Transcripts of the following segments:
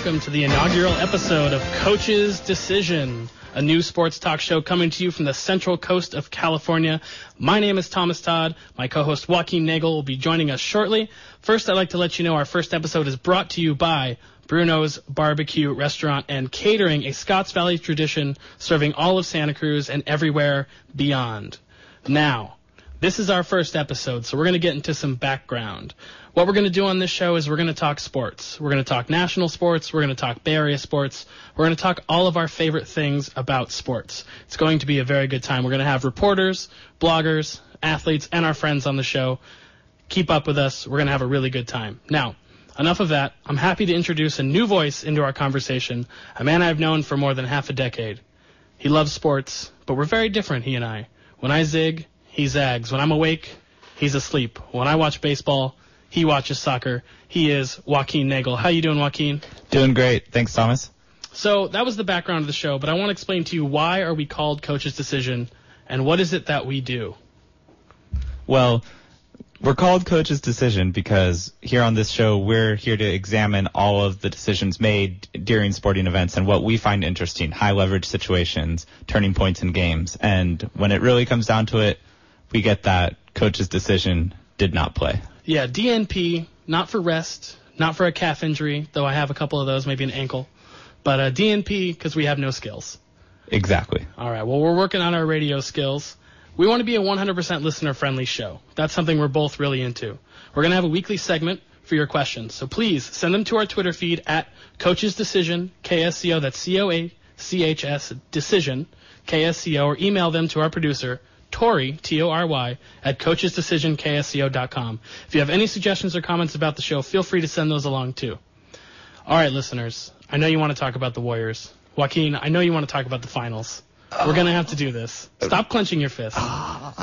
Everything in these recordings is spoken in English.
welcome to the inaugural episode of Coach's Decision, a new sports talk show coming to you from the central coast of California. My name is Thomas Todd. My co-host Joaquin will be joining us shortly. First, I'd like to let you know our first episode is brought to you by Bruno's Barbecue Restaurant and Catering, a Scotts Valley tradition serving all of Santa Cruz and everywhere beyond. Now, this is our first episode, so we're going to get into some background. What we're going to do on this show is we're going to talk sports. We're going to talk national sports. We're going to talk Bay Area sports. We're going to talk all of our favorite things about sports. It's going to be a very good time. We're going to have reporters, bloggers, athletes, and our friends on the show. Keep up with us. We're going to have a really good time. Now, enough of that. I'm happy to introduce a new voice into our conversation, a man I've known for more than half a decade. He loves sports, but we're very different, he and I. When I zig, he zags. When I'm awake, he's asleep. When I watch baseball, he watches soccer. He is Joaquin Nagel. How you doing, Joaquin? Doing great. Thanks, Thomas. So that was the background of the show, but I want to explain to you why are we called Coach's Decision, and what is it that we do? Well, we're called Coach's Decision because here on this show, we're here to examine all of the decisions made during sporting events and what we find interesting, high-leverage situations, turning points in games. And when it really comes down to it, we get that Coach's Decision did not play. Yeah, DNP, not for rest, not for a calf injury, though I have a couple of those, maybe an ankle. But DNP because we have no skills. Exactly. All right, well, we're working on our radio skills. We want to be a 100% listener-friendly show. That's something we're both really into. We're going to have a weekly segment for your questions. So please send them to our Twitter feed at Coach's Decision, KSCO, that's C-O-A-C-H-S, Decision, KSCO, or email them to our producer, Tory, T-O-R-Y, at coachesdecisionksco.com. If you have any suggestions or comments about the show, feel free to send those along, too. All right, listeners, I know you want to talk about the Warriors. Joaquin, I know you want to talk about the finals. We're going to have to do this. Stop clenching your fists.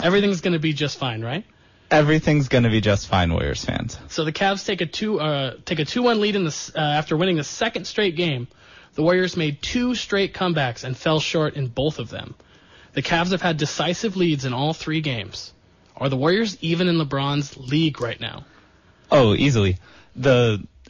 Everything's going to be just fine, right? Everything's going to be just fine, Warriors fans. So the Cavs take a 2-1 lead in after winning the second straight game. The Warriors made 2 straight comebacks and fell short in both of them. The Cavs have had decisive leads in all 3 games. Are the Warriors even in LeBron's league right now? Oh, easily.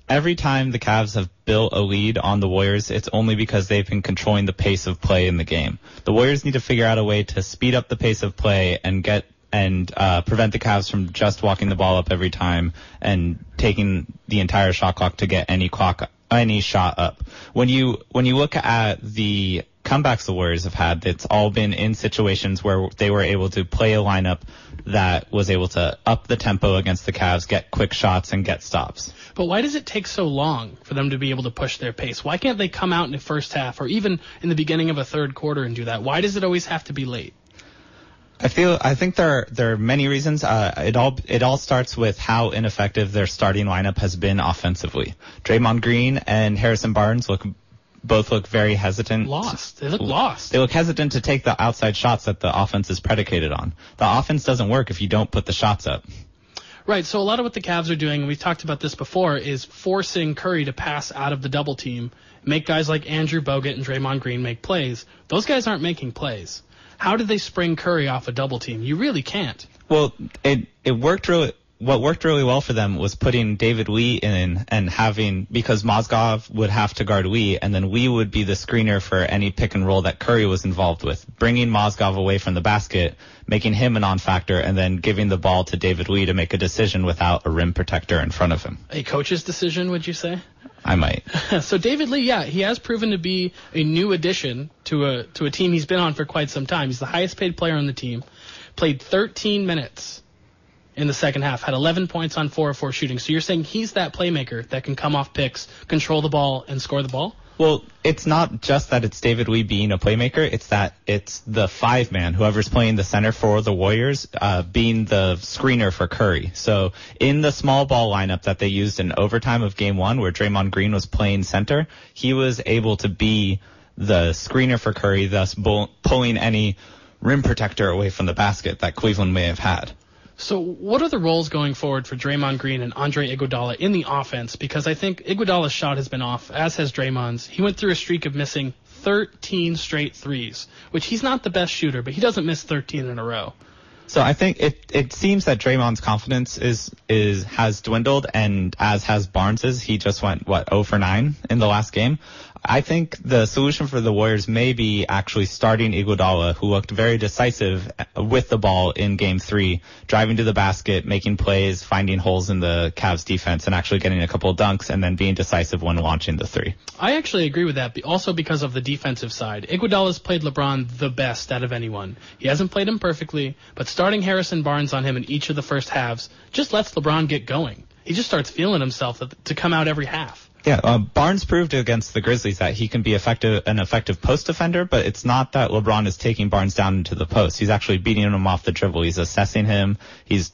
Every time the Cavs have built a lead on the Warriors, it's only because they've been controlling the pace of play in the game. The Warriors need to figure out a way to speed up the pace of play and prevent the Cavs from just walking the ball up every time and taking the entire shot clock to get any shot up. When you look at the comebacks the Warriors have had, it's all been in situations where they were able to play a lineup that was able to up the tempo against the Cavs, get quick shots, and get stops. But why does it take so long for them to be able to push their pace? Why can't they come out in the first half or even in the beginning of a third quarter and do that? Why does it always have to be late? I think there are many reasons. It all starts with how ineffective their starting lineup has been offensively. Draymond Green and Harrison Barnes both look very hesitant. Lost. They look lost. They look hesitant to take the outside shots that the offense is predicated on. The offense doesn't work if you don't put the shots up. Right, so a lot of what the Cavs are doing, and we've talked about this before, is forcing Curry to pass out of the double team, make guys like Andrew Bogut and Draymond Green make plays. Those guys aren't making plays. How did they spring Curry off a double team? You really can't. Well, what worked really well for them was putting David Lee in and because Mozgov would have to guard Lee, and then Lee would be the screener for any pick and roll that Curry was involved with, bringing Mozgov away from the basket, making him a non-factor, and then giving the ball to David Lee to make a decision without a rim protector in front of him. A coach's decision, would you say? I might. So David Lee, yeah, he has proven to be a new addition to a team he's been on for quite some time. He's the highest paid player on the team, played 13 minutes in the second half, had 11 points on 4 of 4 shooting. So you're saying he's that playmaker that can come off picks, control the ball, and score the ball? Well, it's not just that it's David Lee being a playmaker. It's that it's the 5-man, whoever's playing the center for the Warriors, being the screener for Curry. So in the small ball lineup that they used in overtime of Game 1, where Draymond Green was playing center, he was able to be the screener for Curry, thus pulling any rim protector away from the basket that Cleveland may have had. So what are the roles going forward for Draymond Green and Andre Iguodala in the offense? Because I think Iguodala's shot has been off, as has Draymond's. He went through a streak of missing 13 straight threes, which he's not the best shooter, but he doesn't miss 13 in a row. So I think it seems that Draymond's confidence has dwindled, and as has Barnes's. He just went 0 for 9 in the last game. I think the solution for the Warriors may be actually starting Iguodala, who looked very decisive with the ball in Game 3, driving to the basket, making plays, finding holes in the Cavs defense, and actually getting a couple of dunks, and then being decisive when launching the three. I actually agree with that, also because of the defensive side. Iguodala's played LeBron the best out of anyone. He hasn't played him perfectly, but starting Harrison Barnes on him in each of the first halves just lets LeBron get going. He just starts feeling himself to come out every half. Yeah, Barnes proved against the Grizzlies that he can be an effective post defender, but it's not that LeBron is taking Barnes down into the post. He's actually beating him off the dribble. He's assessing him. He's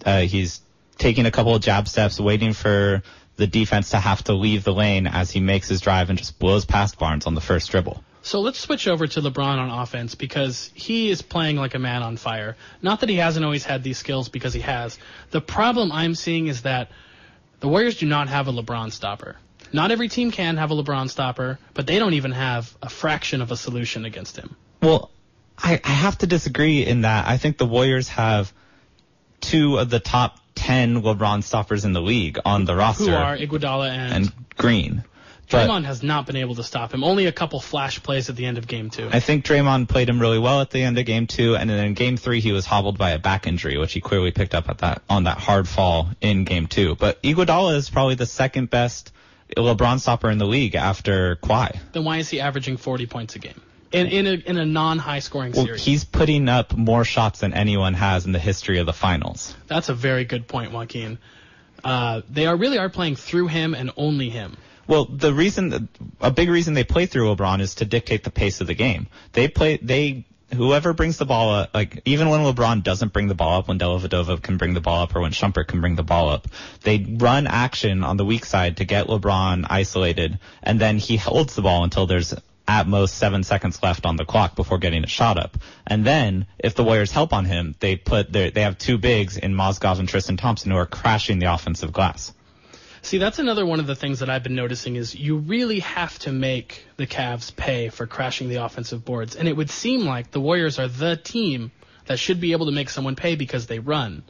taking a couple of jab steps, waiting for the defense to have to leave the lane as he makes his drive and just blows past Barnes on the first dribble. So let's switch over to LeBron on offense, because he is playing like a man on fire. Not that he hasn't always had these skills, because he has. The problem I'm seeing is that the Warriors do not have a LeBron stopper. Not every team can have a LeBron stopper, but they don't even have a fraction of a solution against him. Well, I have to disagree in that I think the Warriors have 2 of the top 10 LeBron stoppers in the league on the roster. Who are Iguodala and Green. Draymond has not been able to stop him. Only a couple flash plays at the end of Game 2. I think Draymond played him really well at the end of Game 2, and then in Game 3 he was hobbled by a back injury, which he clearly picked up on that hard fall in Game 2. But Iguodala is probably the second best LeBron stopper in the league after Kawhi. Then why is he averaging 40 points a game in a non-high scoring series? He's putting up more shots than anyone has in the history of the finals. That's a very good point, Joaquin. They really are playing through him and only him. Well, a big reason they play through LeBron is to dictate the pace of the game. Whoever brings the ball up, like even when LeBron doesn't bring the ball up, when Dellavedova can bring the ball up, or when Shumpert can bring the ball up, they run action on the weak side to get LeBron isolated, and then he holds the ball until there's at most 7 seconds left on the clock before getting a shot up. And then, if the Warriors help on him, they have 2 bigs in Mozgov and Tristan Thompson who are crashing the offensive glass. See, that's another one of the things that I've been noticing is you really have to make the Cavs pay for crashing the offensive boards. And it would seem like the Warriors are the team that should be able to make someone pay because they run.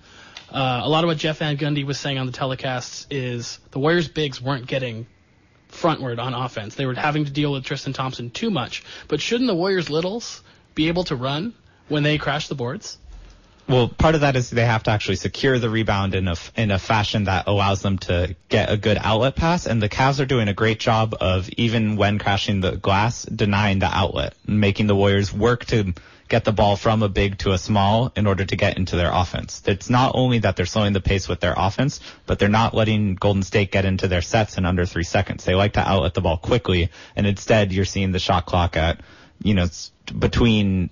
A lot of what Jeff Van Gundy was saying on the telecasts is the Warriors' bigs weren't getting frontward on offense. They were having to deal with Tristan Thompson too much. But shouldn't the Warriors' littles be able to run when they crash the boards? Well, part of that is they have to actually secure the rebound in a fashion that allows them to get a good outlet pass, and the Cavs are doing a great job of, even when crashing the glass, denying the outlet, making the Warriors work to get the ball from a big to a small in order to get into their offense. It's not only that they're slowing the pace with their offense, but they're not letting Golden State get into their sets in under 3 seconds. They like to outlet the ball quickly, and instead you're seeing the shot clock at, between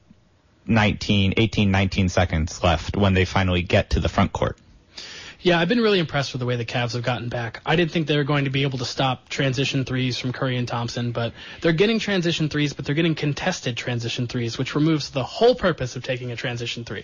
19 seconds left when they finally get to the front court. Yeah, I've been really impressed with the way the Cavs have gotten back. I didn't think they were going to be able to stop transition threes from Curry and Thompson, but they're getting transition threes, but they're getting contested transition threes, which removes the whole purpose of taking a transition three.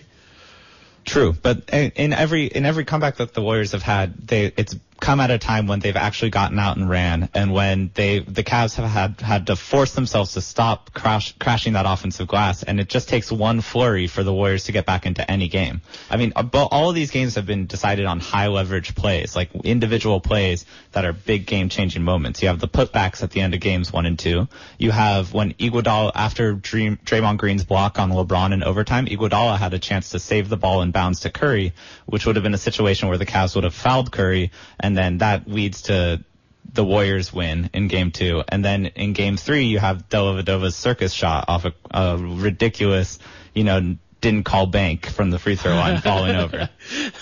True, but in every comeback that the Warriors have had, it's come at a time when they've actually gotten out and ran, and when the Cavs have had to force themselves to stop crashing that offensive glass, and it just takes one flurry for the Warriors to get back into any game. I mean, all of these games have been decided on high leverage plays, like individual plays that are big game changing moments. You have the putbacks at the end of games 1 and 2. You have when Iguodala, after Draymond Green's block on LeBron in overtime, Iguodala had a chance to save the ball in bounds to Curry, which would have been a situation where the Cavs would have fouled Curry, and then that leads to the Warriors win in Game 2. And then in Game 3, you have Dellavedova's circus shot off a ridiculous, didn't call bank from the free throw line falling over.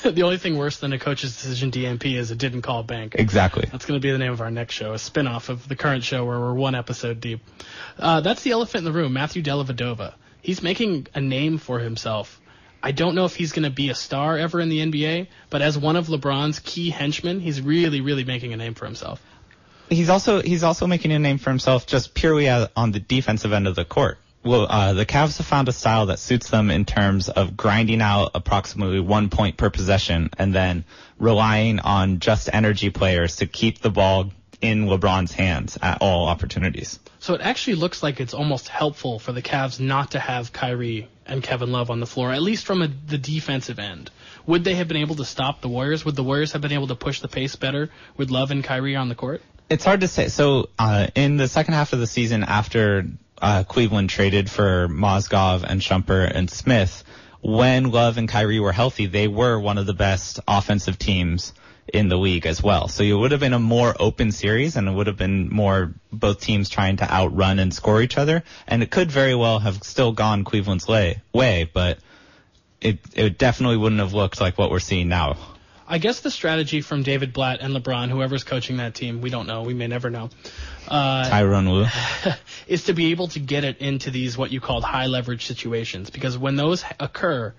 The only thing worse than a coach's decision DNP is it didn't call bank. Exactly. That's going to be the name of our next show, a spin-off of the current show where we're 1 episode deep. That's the elephant in the room, Matthew Dellavedova. He's making a name for himself. I don't know if he's going to be a star ever in the NBA, but as one of LeBron's key henchmen, he's really, really making a name for himself. He's also making a name for himself just purely on the defensive end of the court. Well, the Cavs have found a style that suits them in terms of grinding out approximately 1 point per possession and then relying on just energy players to keep the ball in LeBron's hands at all opportunities. So it actually looks like it's almost helpful for the Cavs not to have Kyrie and Kevin Love on the floor, at least from the defensive end. Would they have been able to stop the Warriors? Would the Warriors have been able to push the pace better with Love and Kyrie on the court? It's hard to say. So in the second half of the season, after Cleveland traded for Mozgov and Shumpert and Smith, when Love and Kyrie were healthy, they were one of the best offensive teams in the league as well. So it would have been a more open series, and it would have been more both teams trying to outrun and score each other. And it could very well have still gone Cleveland's way, but it definitely wouldn't have looked like what we're seeing now. I guess the strategy from David Blatt and LeBron, whoever's coaching that team, we don't know, we may never know, Tyronn Lue, is to be able to get it into these what you called high leverage situations. Because when those occur,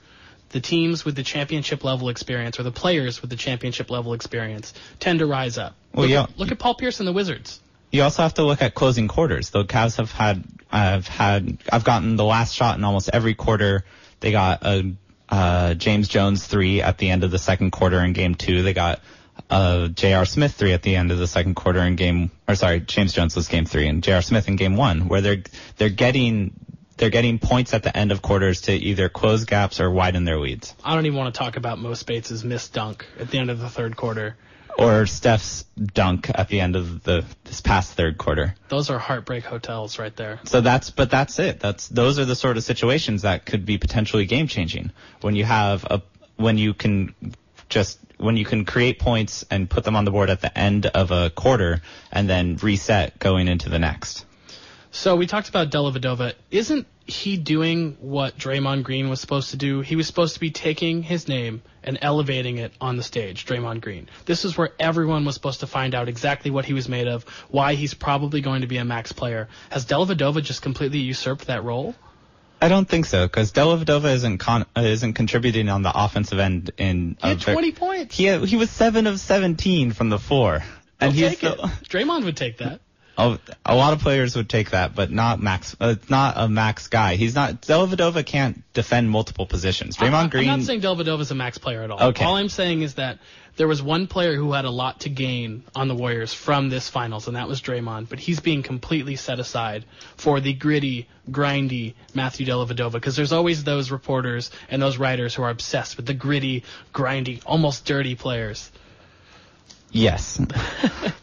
the teams with the championship level experience, or the players with the championship level experience, tend to rise up. Well, look at Paul Pierce and the Wizards. You also have to look at closing quarters. The Cavs I've gotten the last shot in almost every quarter. They got a James Jones 3 at the end of the second quarter in game 2. They got J.R. Smith 3 at the end of the second quarter in James Jones was game 3 and J.R. Smith in game 1, where they're getting points at the end of quarters to either close gaps or widen their leads. I don't even want to talk about Mo Spates' missed dunk at the end of the third quarter. Or Steph's dunk at the end of this past third quarter. Those are heartbreak hotels right there. So that's it. Those are the sort of situations that could be potentially game changing. When you can create points and put them on the board at the end of a quarter and then reset going into the next. So we talked about Dellavedova. Isn't he doing what Draymond Green was supposed to do? He was supposed to be taking his name and elevating it on the stage, Draymond Green. This is where everyone was supposed to find out exactly what he was made of, why he's probably going to be a max player. Has Dellavedova just completely usurped that role? I don't think so, because Dellavedova isn't contributing on the offensive end. He had 20 points. He was 7 of 17 from the floor. And Draymond would take that. A lot of players would take that, but not Max. Not a Max guy. Dellavedova can't defend multiple positions. Draymond Green. I'm not saying Dellavedova's a Max player at all. Okay. All I'm saying is that there was one player who had a lot to gain on the Warriors from this finals, and that was Draymond. But he's being completely set aside for the gritty, grindy Matthew Dellavedova, because there's always those reporters and those writers who are obsessed with the gritty, grindy, almost dirty players. Yes. But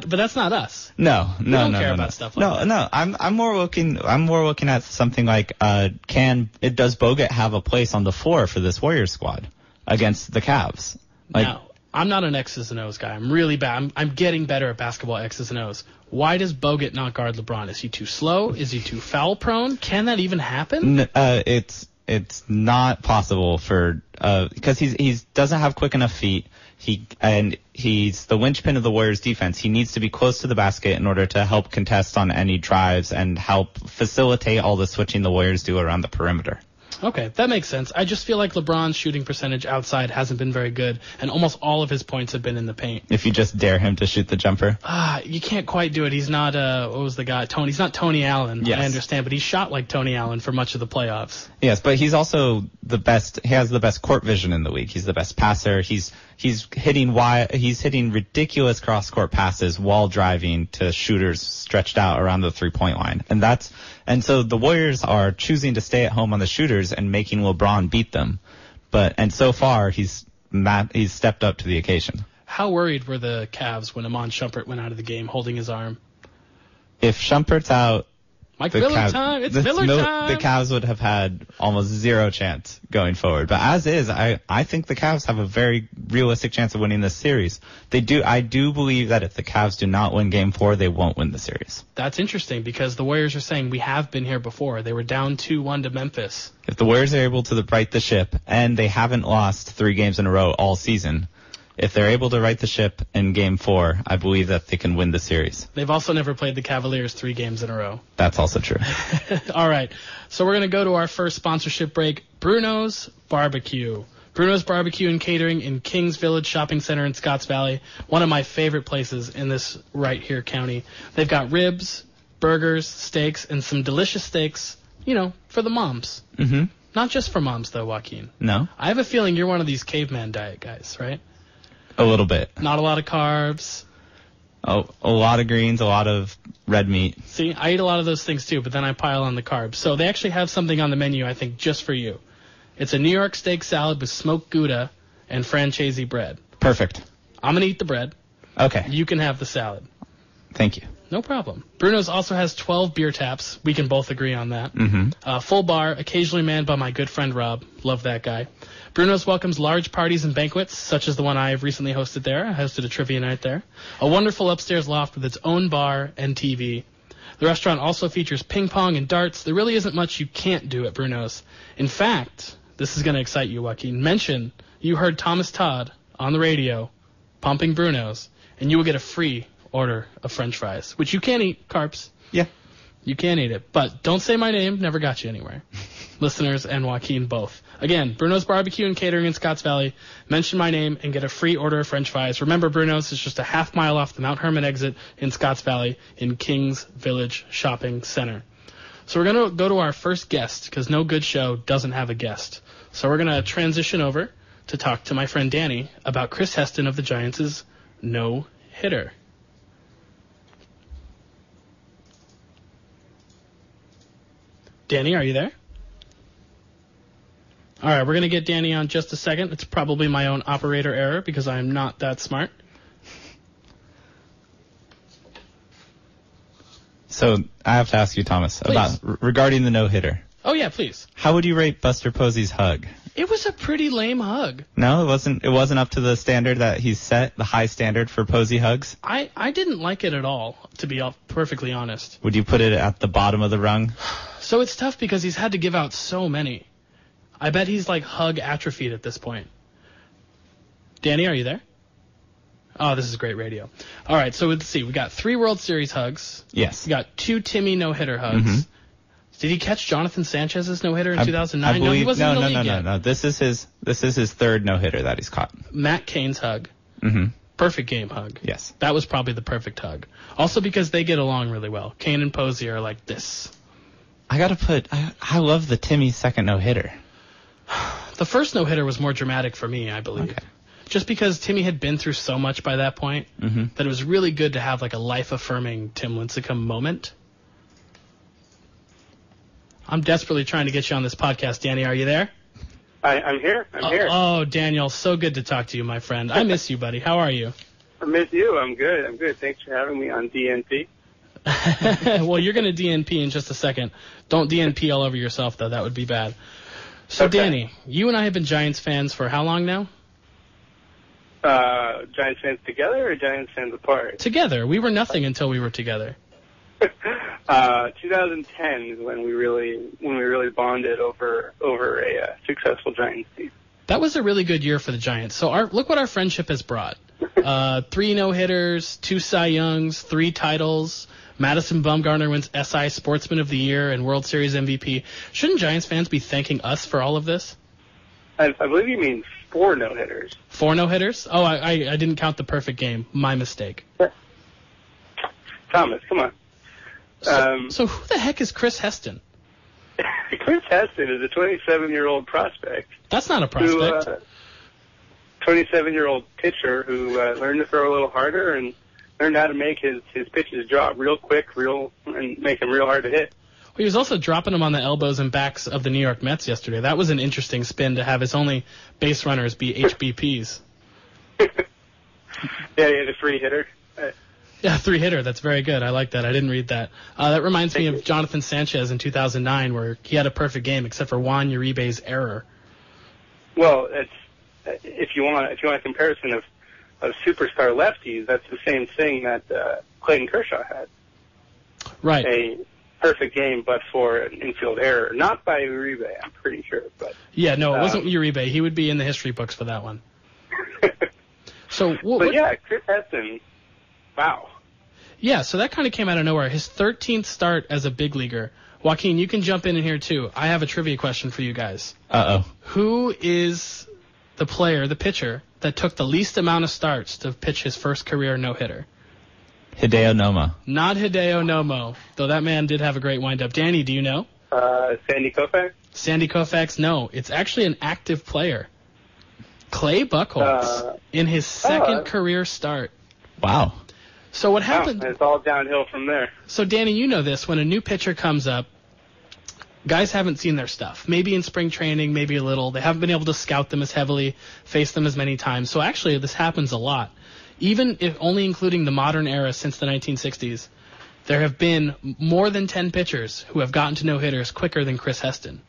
that's not us. No. We don't care about stuff like that. No. I'm more looking at something like does Bogut have a place on the floor for this Warriors squad against the Cavs? Now, I'm not an X's and O's guy. I'm really bad. I'm getting better at basketball X's and O's. Why does Bogut not guard LeBron? Is he too slow? Is he too foul prone? Can that even happen? It's not possible because he doesn't have quick enough feet. He's the linchpin of the Warriors defense. He needs to be close to the basket in order to help contest on any drives and help facilitate all the switching the Warriors do around the perimeter. Okay, that makes sense. I just feel like LeBron's shooting percentage outside hasn't been very good, and almost all of his points have been in the paint. If you just dare him to shoot the jumper. You can't quite do it. He's not, what was the guy? He's not Tony Allen, yes. I understand, but he shot like Tony Allen for much of the playoffs. Yes, but he's also the best. He has the best court vision in the league. He's the best passer. He's hitting ridiculous cross-court passes while driving to shooters stretched out around the three-point line. And so the Warriors are choosing to stay at home on the shooters and making LeBron beat them. And so far he's stepped up to the occasion. How worried were the Cavs when Iman Shumpert went out of the game holding his arm? If Shumpert's out, Mike Miller time. It's Miller time. The Cavs would have had almost zero chance going forward. But as is, I think the Cavs have a very realistic chance of winning this series. I do believe that if the Cavs do not win Game 4, they won't win the series. That's interesting because the Warriors are saying we have been here before. They were down 2-1 to Memphis. If the Warriors are able to right the ship, and they haven't lost 3 games in a row all season, if they're able to right the ship in Game 4, I believe that they can win the series. They've also never played the Cavaliers 3 games in a row. That's also true. All right. So we're going to go to our first sponsorship break, Bruno's Barbecue. Bruno's Barbecue and Catering in Kings Village Shopping Center in Scotts Valley, one of my favorite places in this right here county. They've got ribs, burgers, steaks, and some delicious steaks, for the moms. Mm-hmm. Not just for moms, though, Joaquin. No. I have a feeling you're one of these caveman diet guys, right? A little bit. Not a lot of carbs. Oh, a lot of greens, a lot of red meat. See, I eat a lot of those things too, but then I pile on the carbs. So they actually have something on the menu, I think, just for you. It's a New York steak salad with smoked Gouda and Francesi bread. Perfect. I'm going to eat the bread. Okay. You can have the salad. Thank you. No problem. Bruno's also has 12 beer taps. We can both agree on that. Mm-hmm. Full bar, occasionally manned by my good friend Rob. Love that guy. Bruno's welcomes large parties and banquets, such as the one I have recently hosted there. I hosted a trivia night there. A wonderful upstairs loft with its own bar and TV. The restaurant also features ping pong and darts. There really isn't much you can't do at Bruno's. In fact, this is going to excite you, Joaquin. Mention you heard Thomas Todd on the radio pumping Bruno's, and you will get a free order of French fries, which you can eat, carbs. Yeah. You can eat it, but don't say my name. Never got you anywhere. Listeners and Joaquin both. Again, Bruno's Barbecue and Catering in Scotts Valley. Mention my name and get a free order of French fries. Remember, Bruno's is just a half mile off the Mount Hermon exit in Scotts Valley in Kings Village Shopping Center. So we're going to go to our first guest, because no good show doesn't have a guest. So we're going to transition over to talk to my friend Danny about Chris Heston of the Giants' no-hitter. Danny, are you there? All right, we're going to get Danny on just a second. It's probably my own operator error because I am not that smart. So I have to ask you, Thomas, Please. regarding the no-hitter. Oh, yeah, please. How would you rate Buster Posey's hug? It was a pretty lame hug. No, it wasn't up to the standard that he's set, the high standard for Posey hugs? I didn't like it at all, to be perfectly honest. Would you put it at the bottom of the rung? So it's tough because he's had to give out so many. I bet he's like hug atrophied at this point. Danny, are you there? Oh, this is great radio. All right, so let's see. We got 3 World Series hugs. Yes. We got 2 Timmy no-hitter hugs. Mm-hmm. Did he catch Jonathan Sanchez's no-hitter in 2009? I believe, No, he wasn't in the league yet. No. This is his third no-hitter that he's caught. Matt Cain's hug. Mm-hmm. Perfect game hug. Yes. That was probably the perfect hug. Also because they get along really well. Cain and Posey are like this. I love the Timmy second no-hitter. The first no-hitter was more dramatic for me, I believe. Okay. Just because Timmy had been through so much by that point that it was really good to have like a life-affirming Tim Lincecum moment. I'm desperately trying to get you on this podcast. Danny, are you there? I'm here. I'm here. Oh, Daniel, so good to talk to you, my friend. I miss you, buddy. How are you? I miss you. I'm good. Thanks for having me on DNP. Well, you're going to DNP in just a second. Don't DNP all over yourself, though. That would be bad. So, Okay. Danny, you and I have been Giants fans for how long now? Giants fans together or Giants fans apart? Together. We were nothing until we were together. 2010 is when we really bonded over a successful Giants team. That was a really good year for the Giants. So look what our friendship has brought. 3 no-hitters, 2 Cy Youngs, 3 titles. Madison Bumgarner wins SI Sportsman of the Year and World Series MVP. Shouldn't Giants fans be thanking us for all of this? I believe you mean 4 no-hitters. 4 no-hitters? Oh, I didn't count the perfect game. My mistake. Thomas, come on. So who the heck is Chris Heston? Chris Heston is a 27-year-old prospect. That's not a prospect. 27-year-old pitcher who learned to throw a little harder and learned how to make his pitches drop real quick, and make them real hard to hit. Well, he was also dropping them on the elbows and backs of the New York Mets yesterday. That was an interesting spin to have his only base runners be HBPs. Yeah, he had a free hitter. Yeah, 3-hitter. That's very good. I like that. I didn't read that. That reminds me of Jonathan Sanchez in 2009, where he had a perfect game except for Juan Uribe's error. Well, if you want a comparison of superstar lefties, that's the same thing that Clayton Kershaw had. Right. A perfect game, but for an infield error, not by Uribe, I'm pretty sure. But yeah, no, it wasn't Uribe. He would be in the history books for that one. So, yeah, Chris Heston. Wow. Yeah, so that kind of came out of nowhere. His 13th start as a big leaguer. Joaquin, you can jump in here too. I have a trivia question for you guys. Uh-oh. Who is the pitcher, that took the least amount of starts to pitch his first career no-hitter? Hideo Nomo. Not Hideo Nomo, though that man did have a great windup. Danny, do you know? Sandy Koufax? Sandy Koufax, no. It's actually an active player. Clay Buchholz in his second career start. Wow. So what happened? It's all downhill from there. So, Danny, you know this. When a new pitcher comes up, guys haven't seen their stuff. Maybe in spring training, maybe a little. They haven't been able to scout them as heavily, face them as many times. So actually, this happens a lot. Even if only including the modern era since the 1960s, there have been more than 10 pitchers who have gotten to know hitters quicker than Chris Heston.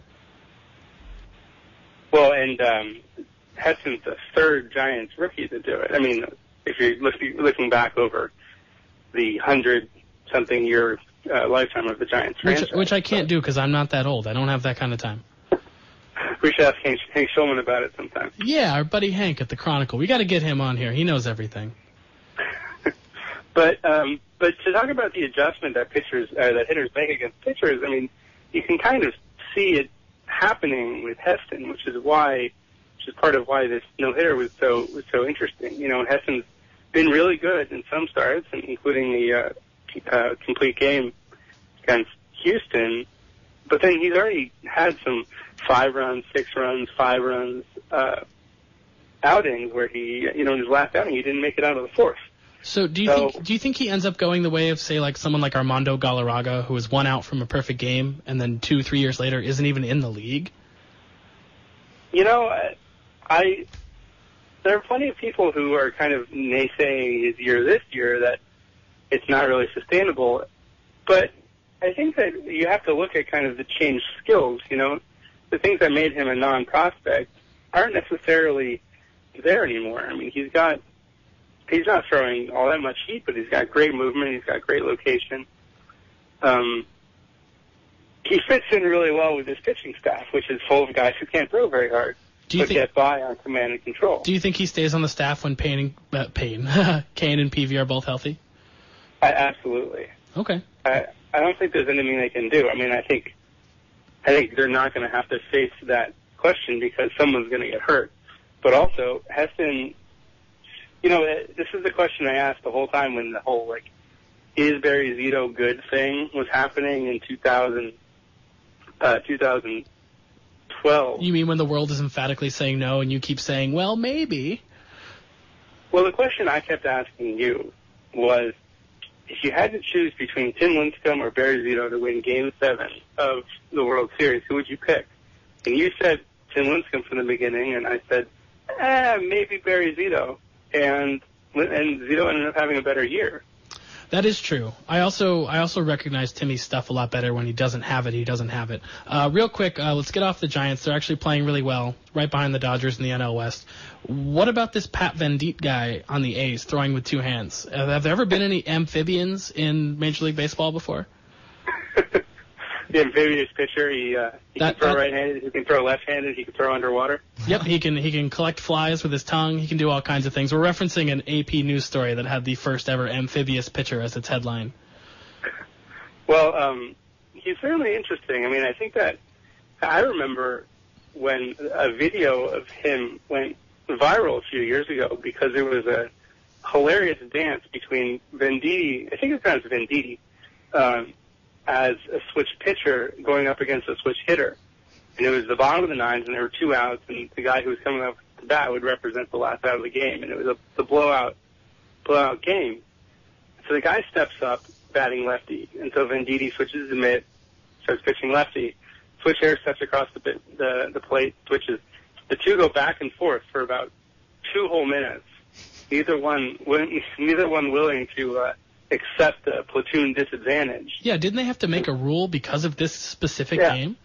Well, and Heston's the third Giants rookie to do it. I mean, if you're looking back over the 100-something year lifetime of the Giants franchise. Which I can't do because I'm not that old. I don't have that kind of time. We should ask Hank Schulman about it sometime. Yeah, our buddy Hank at the Chronicle. We got to get him on here. He knows everything. But to talk about the adjustment that hitters make against pitchers, I mean, you can kind of see it happening with Heston, which is part of why this no-hitter was so interesting. You know, Heston's been really good in some starts, including the complete game against Houston, but then he's already had some 5 runs, 6 runs, 5 runs outings where he, in his last outing, he didn't make it out of the fourth. So do you think he ends up going the way of, say, like someone like Armando Galarraga, who was 1 out from a perfect game, and then 2-3 years later isn't even in the league? There are plenty of people who are kind of naysaying his year this year that it's not really sustainable. But I think that you have to look at kind of the changed skills. The things that made him a non-prospect aren't necessarily there anymore. I mean, he's not throwing all that much heat, but he's got great movement. He's got great location. He fits in really well with his pitching staff, which is full of guys who can't throw very hard, but get by on command and control. Do you think he stays on the staff when Kane and PV are both healthy? Absolutely. Okay. I don't think there's anything they can do. I mean, I think they're not going to have to face that question because someone's going to get hurt. But also, Heston, this is the question I asked the whole time when the whole, is Barry Zito good thing was happening in 2012. You mean when the world is emphatically saying no and you keep saying, well, maybe? Well, the question I kept asking you was, if you had to choose between Tim Lincecum or Barry Zito to win Game 7 of the World Series, who would you pick? And you said Tim Lincecum from the beginning, and I said, maybe Barry Zito. And Zito ended up having a better year. That is true. I also recognize Timmy's stuff a lot better when he doesn't have it. Real quick, let's get off the Giants. They're actually playing really well, right behind the Dodgers in the NL West. What about this Pat Venditte guy on the A's throwing with 2 hands? Have there ever been any amphibians in Major League Baseball before? The amphibious pitcher, he can throw right-handed, he can throw left-handed, he can throw underwater. Yep, he can collect flies with his tongue. He can do all kinds of things. We're referencing an AP news story that had the first ever amphibious pitcher as its headline. Well, he's certainly interesting. I mean, I think that I remember when a video of him went viral a few years ago because there was a hilarious dance between Venditti, I think it's pronounced Venditti, as a switch pitcher going up against a switch hitter. And it was the bottom of the 9s, and there were 2 outs, and the guy who was coming up to bat would represent the last out of the game. And it was the blowout game. So the guy steps up, batting lefty, and so Venditti switches to mid, starts pitching lefty. Switch hitter steps across the plate, switches. The 2 go back and forth for about 2 whole minutes. Neither one willing to accept a platoon disadvantage. Yeah, didn't they have to make a rule because of this specific game?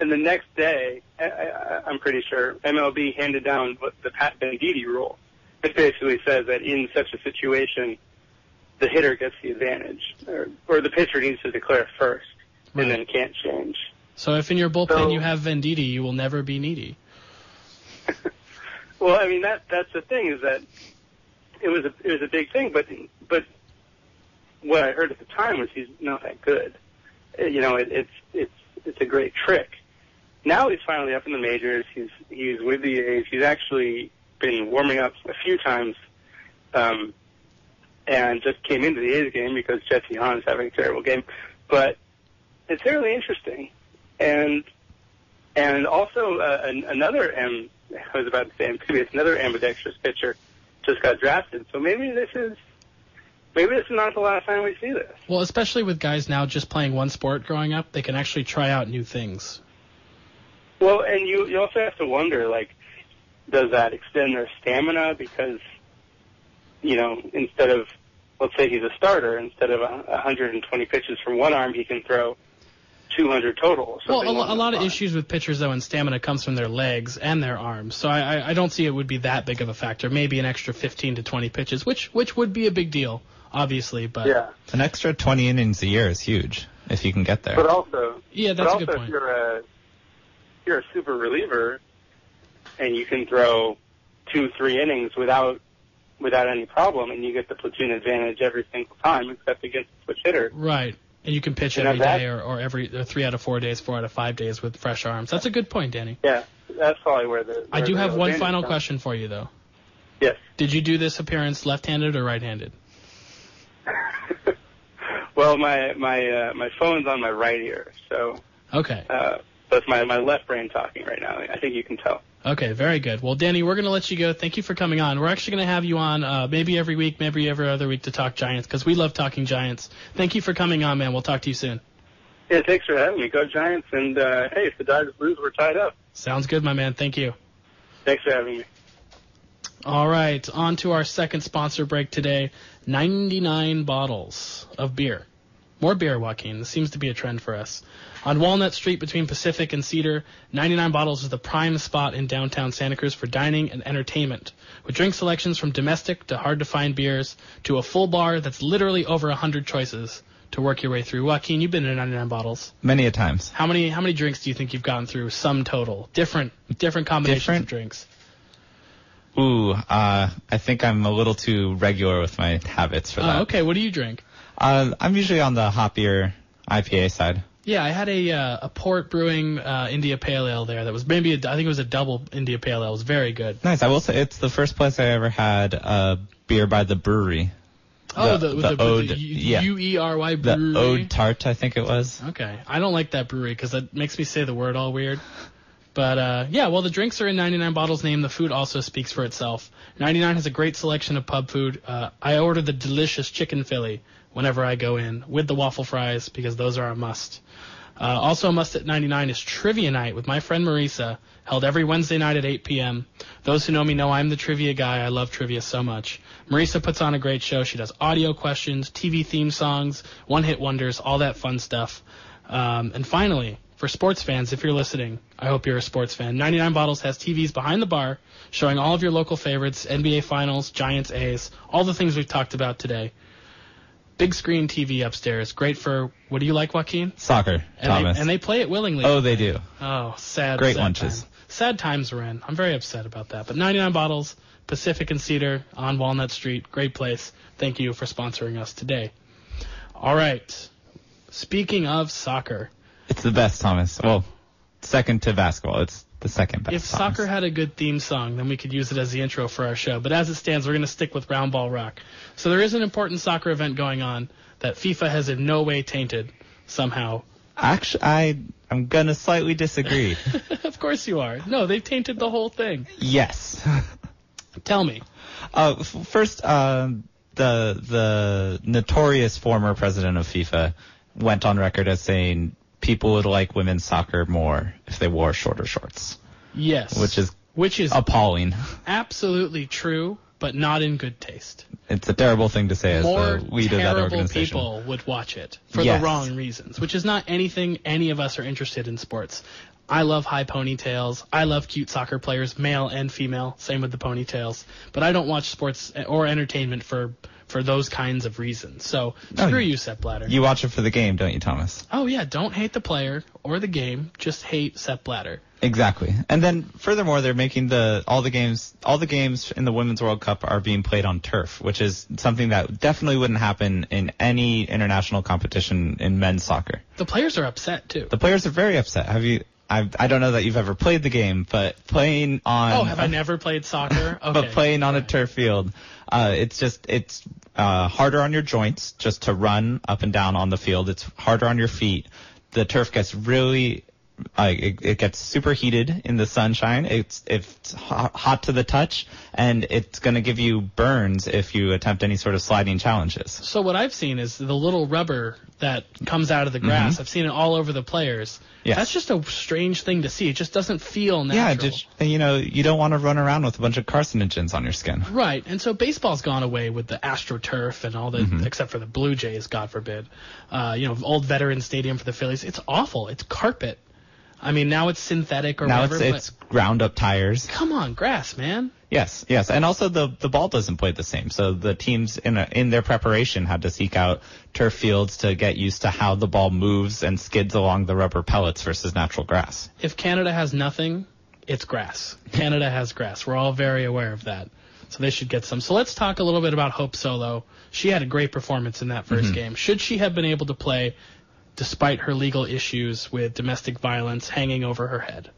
And the next day, I'm pretty sure, MLB handed down the Pat Venditti rule. It basically says that in such a situation, the hitter gets the advantage, or the pitcher needs to declare first, and then can't change. So if in your bullpen you have Venditti, you will never be needy. Well, I mean, that's the thing, is that it was a big thing, but what I heard at the time was he's not that good. It's a great trick. Now he's finally up in the majors. He's with the A's. He's actually been warming up a few times, and just came into the A's game because Jesse Hahn is having a terrible game. But it's really interesting, and also another I was about to say amphibious, another ambidextrous pitcher just got drafted. So maybe this is maybe this is not the last time we see this. Well, especially with guys now just playing one sport growing up, they can actually try out new things. Well, and you also have to wonder, like, does that extend their stamina? Because, instead of, let's say he's a starter, instead of 120 pitches from one arm, he can throw 200 total. Well, a lot of issues with pitchers, though, in stamina comes from their legs and their arms. So I don't see it would be that big of a factor. Maybe an extra 15 to 20 pitches, which would be a big deal, obviously. But yeah. An extra 20 innings a year is huge if you can get there. But also, that's a good point. If you're a super reliever and you can throw 2-3 innings without any problem, and you get the platoon advantage every single time, except against the switch hitter. Right. And you can pitch every day or every 3 out of 4 days, 4 out of 5 days with fresh arms. That's a good point, Danny. Yeah, that's probably where I do have one final question for you, though. Yes. Did you do this appearance left-handed or right-handed? Well, my phone's on my right ear, so. Okay. That's my left brain talking right now. I think you can tell. Okay, very good. Well, Danny, we're going to let you go. Thank you for coming on. We're actually going to have you on maybe every week, maybe every other week to talk Giants, because we love talking Giants. Thank you for coming on, man. We'll talk to you soon. Yeah, thanks for having me. Go Giants, and hey, if the Dodgers lose, we're tied up. Sounds good, my man. Thank you. Thanks for having me. All right, on to our second sponsor break today. 99 bottles of beer. More beer, Joaquin. This seems to be a trend for us. On Walnut Street between Pacific and Cedar, 99 Bottles is the prime spot in downtown Santa Cruz for dining and entertainment, with drink selections from domestic to hard-to-find beers to a full bar that's literally over 100 choices to work your way through. Joaquin, you've been in 99 Bottles. Many a times. How many drinks do you think you've gotten through? Sum total. Different combinations of drinks. Ooh, I think I'm a little too regular with my habits for that. Oh, okay. What do you drink? I'm usually on the hoppier IPA side. Yeah, I had a Port Brewing India Pale Ale there that was I think it was a double India Pale Ale. It was very good. Nice. I will say it's the first place I ever had a beer by the brewery. The Ode, UERY brewery. The Ode Tart, I think it was. Okay. I don't like that brewery because that makes me say the word all weird. But, well, the drinks are in 99 Bottles' name. The food also speaks for itself. 99 has a great selection of pub food. I order the delicious chicken Philly whenever I go in, with the waffle fries, because those are a must. Also a must at 99 is Trivia Night with my friend Marisa, held every Wednesday night at 8 p.m. Those who know me know I'm the trivia guy. I love trivia so much. Marisa puts on a great show. She does audio questions, TV theme songs, one-hit wonders, all that fun stuff. And finally, for sports fans, if you're listening, I hope you're a sports fan. 99 Bottles has TVs behind the bar showing all of your local favorites, NBA Finals, Giants A's, all the things we've talked about today. Big screen TV upstairs. Great for, what do you like, Joaquin? Soccer, Thomas. And they play it willingly. Oh, they do. Oh, sad. Great sad lunches. Time. Sad times we're in. I'm very upset about that. But 99 Bottles, Pacific and Cedar on Walnut Street. Great place. Thank you for sponsoring us today. All right. Speaking of soccer. It's the best, Thomas. Well, second to basketball. It's the second best. If soccer had a good theme song, then we could use it as the intro for our show. But as it stands, we're going to stick with Round Ball Rock. So there is an important soccer event going on that FIFA has in no way tainted somehow. Actually, I'm going to slightly disagree. Of course you are. No, they've tainted the whole thing. Yes. Tell me. First, the notorious former president of FIFA went on record as saying people would like women's soccer more if they wore shorter shorts. Yes. Which is appalling. Absolutely true, but not in good taste. It's a terrible thing to say as the lead of that organization. More terrible people would watch it for the wrong reasons, which is not anything any of us are interested in sports. I love high ponytails. I love cute soccer players, male and female. Same with the ponytails. But I don't watch sports or entertainment for those kinds of reasons. So screw you, Sepp Blatter. You watch it for the game, don't you, Thomas? Oh, yeah. Don't hate the player or the game. Just hate Sepp Blatter. Exactly. And then furthermore, they're making all the games in the Women's World Cup are being played on turf, which is something that definitely wouldn't happen in any international competition in men's soccer. The players are upset, too. The players are very upset. I don't know that you've ever played the game, but playing on... Oh, have I never played soccer? Okay. But playing on a turf field, it's harder on your joints just to run up and down on the field. It's harder on your feet. The turf gets really it gets super heated in the sunshine. It's hot to the touch, and it's going to give you burns if you attempt any sort of sliding challenges. So what I've seen is the little rubber that comes out of the grass. Mm-hmm. I've seen it all over the players. Yes. That's just a strange thing to see. It just doesn't feel natural. Yeah, you don't want to run around with a bunch of carcinogens on your skin. Right, and so baseball's gone away with the AstroTurf and all the, except for the Blue Jays, God forbid. Old Veterans Stadium for the Phillies. It's awful. It's carpet. I mean, now it's synthetic or whatever. Now it's ground up tires. Come on, grass, man. Yes, and also the ball doesn't play the same. So the teams in their preparation had to seek out turf fields to get used to how the ball moves and skids along the rubber pellets versus natural grass. If Canada has nothing, it's grass. Canada has grass. We're all very aware of that. So they should get some. So let's talk a little bit about Hope Solo. She had a great performance in that first game. Should she have been able to play despite her legal issues with domestic violence hanging over her head?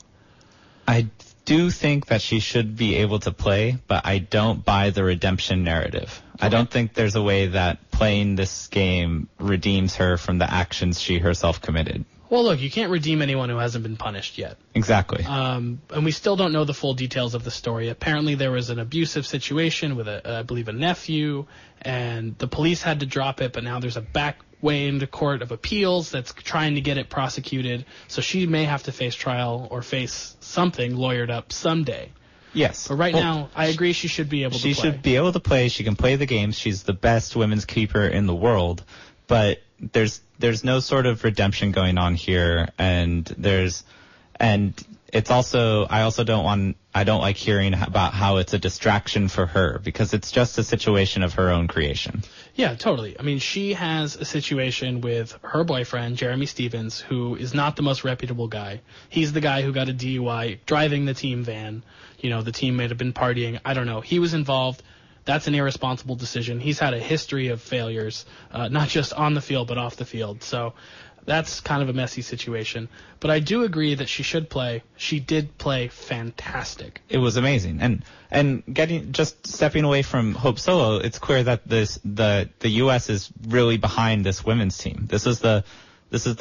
I do think that she should be able to play, but I don't buy the redemption narrative. Okay. I don't think there's a way that playing this game redeems her from the actions she herself committed. Well, look, you can't redeem anyone who hasn't been punished yet. Exactly. And we still don't know the full details of the story. Apparently there was an abusive situation with, I believe, a nephew, and the police had to drop it, but now there's a back way into court of appeals that's trying to get it prosecuted. So she may have to face trial or face something lawyered up someday. Yes. But right now, I agree she should be able to play. She should be able to play. She can play the games. She's the best women's keeper in the world. But there's no sort of redemption going on here, and it's also I don't like hearing about how it's a distraction for her, because it's just a situation of her own creation. Yeah, totally. I mean, she has a situation with her boyfriend, Jeremy Stevens, who is not the most reputable guy. He's the guy who got a DUI driving the team van. The team may have been partying. I don't know. He was involved. That's an irresponsible decision. He's had a history of failures, not just on the field, but off the field. So that's kind of a messy situation. But I do agree that she should play. She did play fantastic. It was amazing. And stepping away from Hope Solo, it's clear that the U.S. is really behind this women's team. This is the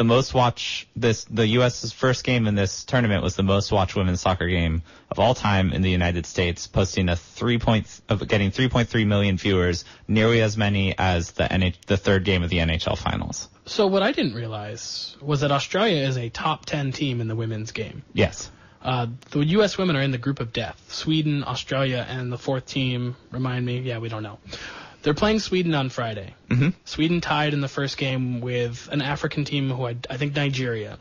most watched. The U.S.'s first game in this tournament was the most watched women's soccer game of all time in the United States, posting getting 3.3 million viewers, nearly as many as the third game of the NHL Finals. So what I didn't realize was that Australia is a top 10 team in the women's game. Yes. The U.S. women are in the group of death. Sweden, Australia, and the fourth team, remind me, yeah, we don't know. They're playing Sweden on Friday. Mm-hmm. Sweden tied in the first game with an African team who I think Nigeria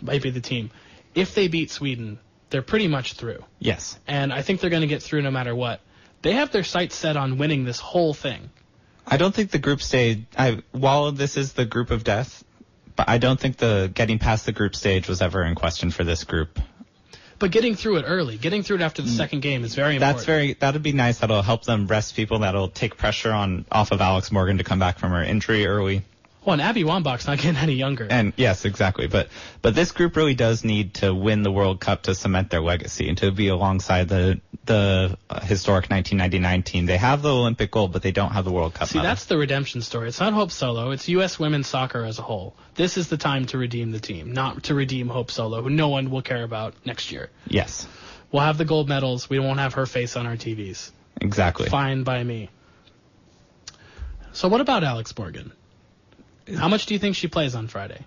might be the team. If they beat Sweden, they're pretty much through. Yes. And I think they're going to get through no matter what. They have their sights set on winning this whole thing. I don't think the group stage, while this is the group of death, but I don't think the getting past the group stage was ever in question for this group. But getting through it early, getting through it after the second game is very important. That'd be nice. That'll help them rest people. That'll take pressure off of Alex Morgan to come back from her injury early. Well, and Abby Wambach's not getting any younger. And yes, exactly. But this group really does need to win the World Cup to cement their legacy and to be alongside the historic 1999 team. They have the Olympic gold, but they don't have the World Cup. See, that's the redemption story. It's not Hope Solo. It's U.S. women's soccer as a whole. This is the time to redeem the team, not to redeem Hope Solo, who no one will care about next year. Yes. We'll have the gold medals. We won't have her face on our TVs. Exactly. Fine by me. So what about Alex Morgan? How much do you think she plays on Friday?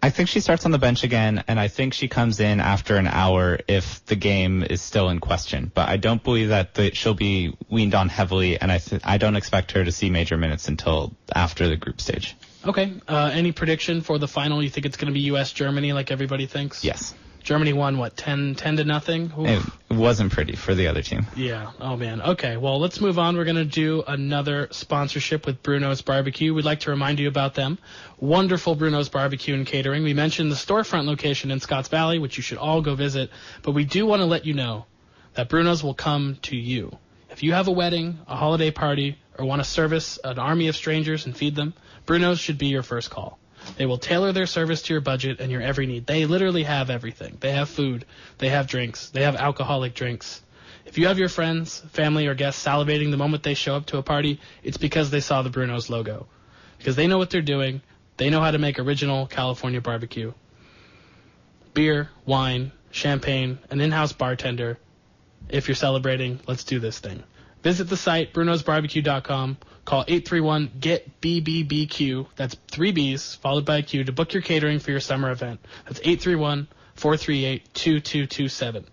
I think she starts on the bench again, and I think she comes in after an hour if the game is still in question. But I don't believe that she'll be weaned on heavily, and I don't expect her to see major minutes until after the group stage. Okay. Any prediction for the final? You think it's going to be U.S.-Germany like everybody thinks? Yes. Germany won, 10-0? It wasn't pretty for the other team. Yeah. Oh, man. Okay. Well, let's move on. We're going to do another sponsorship with Bruno's Barbecue. We'd like to remind you about them. Wonderful Bruno's Barbecue and Catering. We mentioned the storefront location in Scotts Valley, which you should all go visit. But we do want to let you know that Bruno's will come to you. If you have a wedding, a holiday party, or want to service an army of strangers and feed them, Bruno's should be your first call. They will tailor their service to your budget and your every need. They literally have everything. They have food. They have drinks. They have alcoholic drinks. If you have your friends, family, or guests salivating the moment they show up to a party, it's because they saw the Bruno's logo. Because they know what they're doing. They know how to make original California barbecue. beer, wine, champagne, an in-house bartender. If you're celebrating, let's do this thing. Visit the site, brunosbarbecue.com. Call 831-GET-BBBQ. That's 3 B's followed by a Q to book your catering for your summer event. That's 831-438-2227.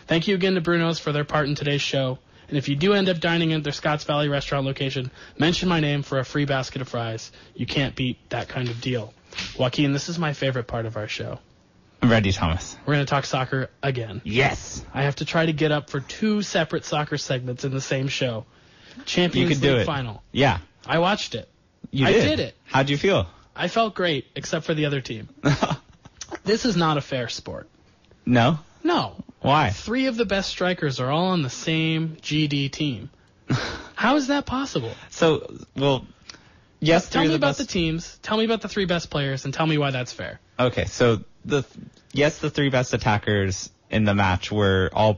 Thank you again to Bruno's for their part in today's show. And if you do end up dining at their Scotts Valley restaurant location, mention my name for a free basket of fries. You can't beat that kind of deal. Joaquin, this is my favorite part of our show. I'm ready, Thomas. We're going to talk soccer again. Yes. I have to try to get up for 2 separate soccer segments in the same show. Champions You can do League it. final. Yeah. I watched it. You I did. did it. How'd you feel? I felt great, except for the other team. This is not a fair sport. No? No. Why? 3 of the best strikers are all on the same GD team. How is that possible? So, yes, Tell 3 me of the about best. the teams. Tell me about the 3 best players, and tell me why that's fair. Okay, so the 3 best attackers in the match were all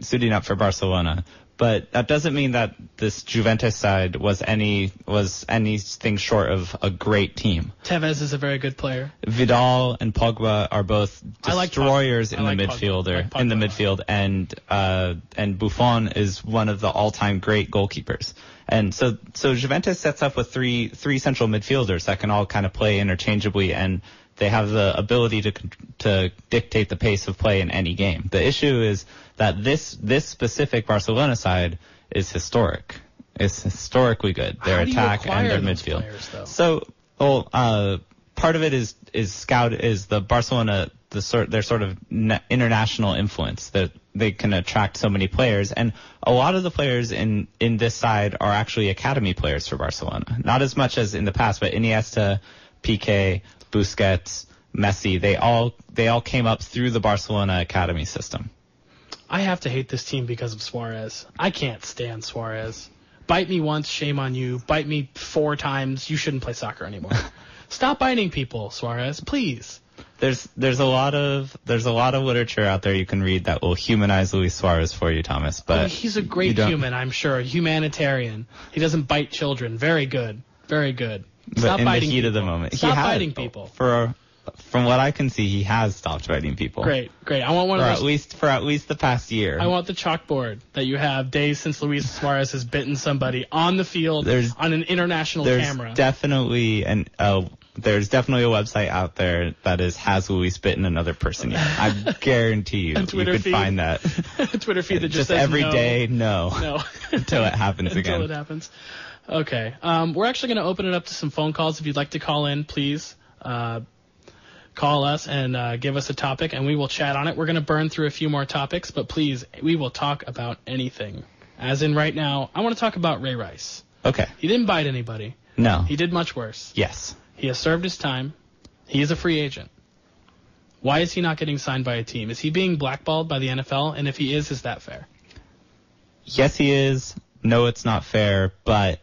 suiting up for Barcelona, but that doesn't mean that this Juventus side was anything short of a great team. Tevez is a very good player. Vidal and Pogba are both destroyers in the midfield, and Buffon is one of the all-time great goalkeepers. And so Juventus sets up with three central midfielders that can all kind of play interchangeably, and they have the ability to dictate the pace of play in any game. The issue is that this specific Barcelona side is historic. It's historically good. Their attack and their midfield. So, part of it is the Barcelona, their sort of international influence, that they can attract so many players, and a lot of the players in this side are actually academy players for Barcelona. Not as much as in the past, but Iniesta, Piqué, Busquets, Messi, they all came up through the Barcelona academy system. I have to hate this team because of Suarez. I can't stand Suarez. Bite me once, shame on you. Bite me 4 times, you shouldn't play soccer anymore. Stop biting people, Suarez, please. There's a lot of literature out there you can read that will humanize Luis Suarez for you, Thomas. But he's a great human, I'm sure. A humanitarian. He doesn't bite children. Very good. Very good. Stop but in biting the heat people. of the moment, Stop biting people. From what I can see, he has stopped biting people. Great. I want one of those. For at least the past year. I want the chalkboard that you have days since Luis Suarez has bitten somebody on the field on an international camera. There's definitely a website out there that has Luis bitten another person yet. I guarantee you, you could find that. A Twitter feed that just says every no. day, no, until it happens again. Until it happens. Okay. We're actually going to open it up to some phone calls. If you'd like to call in, please call us and give us a topic, and we will chat on it. We're going to burn through a few more topics, but please, we will talk about anything. As in right now, I want to talk about Ray Rice. Okay. He didn't bite anybody. No. He did much worse. Yes. He has served his time. He is a free agent. Why is he not getting signed by a team? Is he being blackballed by the NFL? And if he is that fair? Yes, he is. No, it's not fair, but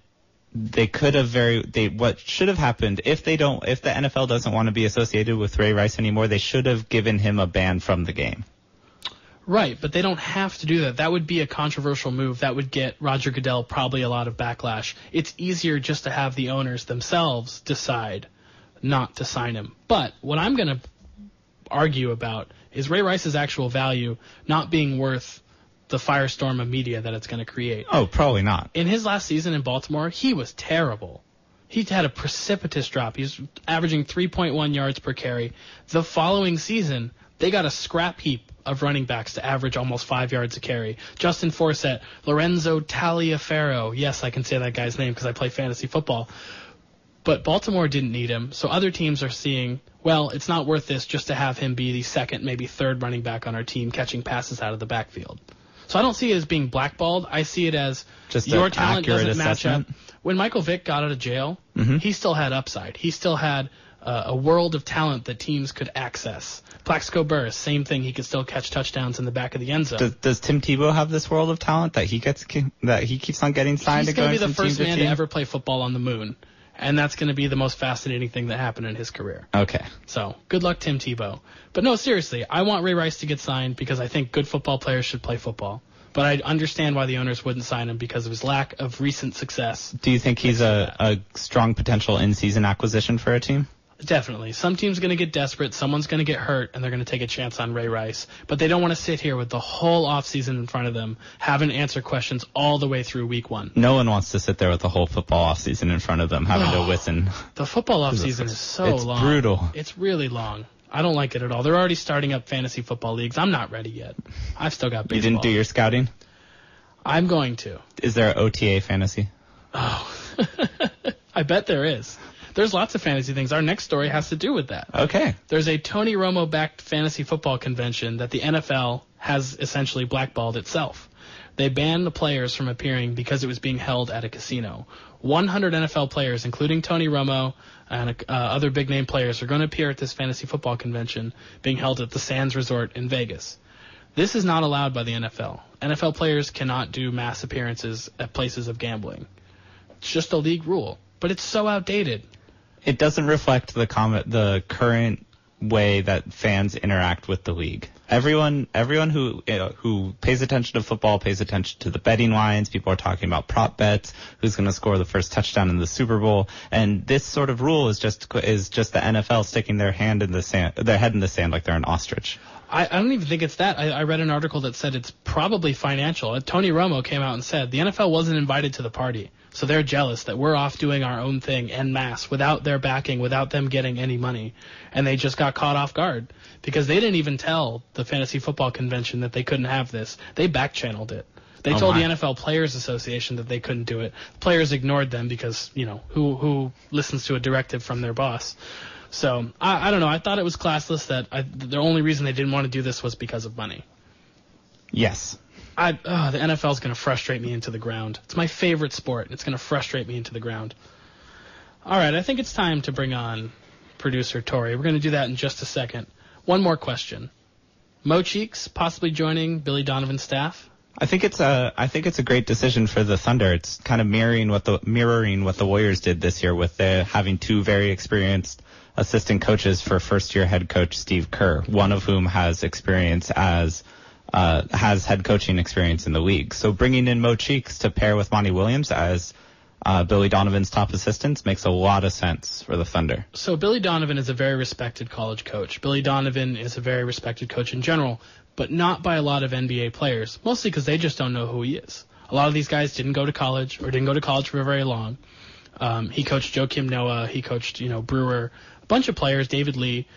what should have happened if the NFL doesn't want to be associated with Ray Rice anymore, they should have given him a ban from the game. Right, but they don't have to do that. That would be a controversial move. That would get Roger Goodell probably a lot of backlash. It's easier just to have the owners themselves decide not to sign him. But what I'm going to argue about is Ray Rice's actual value not being worth the firestorm of media that it's going to create. Oh, probably not. In his last season in Baltimore, he was terrible. He had a precipitous drop. He was averaging 3.1 yards per carry. The following season, they got a scrap heap of running backs to average almost 5 yards a carry. Justin Forsett, Lorenzo Taliaferro. Yes, I can say that guy's name because I play fantasy football. But Baltimore didn't need him, so other teams are seeing, well, it's not worth this just to have him be the second, maybe third running back on our team catching passes out of the backfield. So I don't see it as being blackballed. I see it as just your talent doesn't match up. assessment. When Michael Vick got out of jail, he still had upside. He still had a world of talent that teams could access. Plaxico Burress, same thing. He could still catch touchdowns in the back of the end zone. Does Tim Tebow have this world of talent that he keeps on getting signed? He's going to be the first man to ever play football on the moon. And that's going to be the most fascinating thing that happened in his career. Okay. So, good luck, Tim Tebow. But no, seriously, I want Ray Rice to get signed because I think good football players should play football. But I understand why the owners wouldn't sign him because of his lack of recent success. Do you think he's a strong potential in-season acquisition for a team? Definitely. Some team's going to get desperate, someone's going to get hurt, and they're going to take a chance on Ray Rice. But they don't want to sit here with the whole offseason in front of them, having to answer questions all the way through week 1. No one wants to sit there with the whole football offseason in front of them, having to listen. The football offseason is so long. It's brutal. It's really long. I don't like it at all. They're already starting up fantasy football leagues. I'm not ready yet. I've still got baseball. You didn't do your scouting? I'm going to. Is there an OTA fantasy? Oh, I bet there is. There's lots of fantasy things. Our next story has to do with that. Okay. There's a Tony Romo-backed fantasy football convention that the NFL has essentially blackballed itself. They banned the players from appearing because it was being held at a casino. 100 NFL players, including Tony Romo and other big-name players, are going to appear at this fantasy football convention being held at the Sands Resort in Vegas. This is not allowed by the NFL. NFL players cannot do mass appearances at places of gambling. It's just a league rule. But it's so outdated. It doesn't reflect the current way that fans interact with the league. Everyone who pays attention to football pays attention to the betting lines. People are talking about prop bets, who's going to score the first touchdown in the Super Bowl, and this sort of rule is just the NFL sticking their head in the sand like they're an ostrich. I don't even think it's that. I read an article that said it's probably financial. Tony Romo came out and said the NFL wasn't invited to the party, so they're jealous that we're off doing our own thing en masse without their backing, without them getting any money, and they just got caught off guard because they didn't even tell the fantasy football convention that they couldn't have this. They back-channeled it. They told the NFL Players Association that they couldn't do it. The players ignored them because, who listens to a directive from their boss? So, I don't know. I thought it was classless that the only reason they didn't want to do this was because of money. Yes. The NFL is going to frustrate me into the ground. It's my favorite sport. It's going to frustrate me into the ground. All right, I think it's time to bring on producer Tori. We're going to do that in just a second. One more question. Mo Cheeks possibly joining Billy Donovan's staff? I think it's a great decision for the Thunder. It's kind of mirroring what the Warriors did this year with having two very experienced assistant coaches for first-year head coach Steve Kerr, one of whom has head coaching experience in the league. So bringing in Mo Cheeks to pair with Monty Williams as Billy Donovan's top assistants makes a lot of sense for the Thunder. So Billy Donovan is a very respected college coach. Billy Donovan is a very respected coach in general, but not by a lot of NBA players, mostly because they just don't know who he is. A lot of these guys didn't go to college for very long. He coached Joaquin Noah. He coached, Brewer, a bunch of players, David Lee.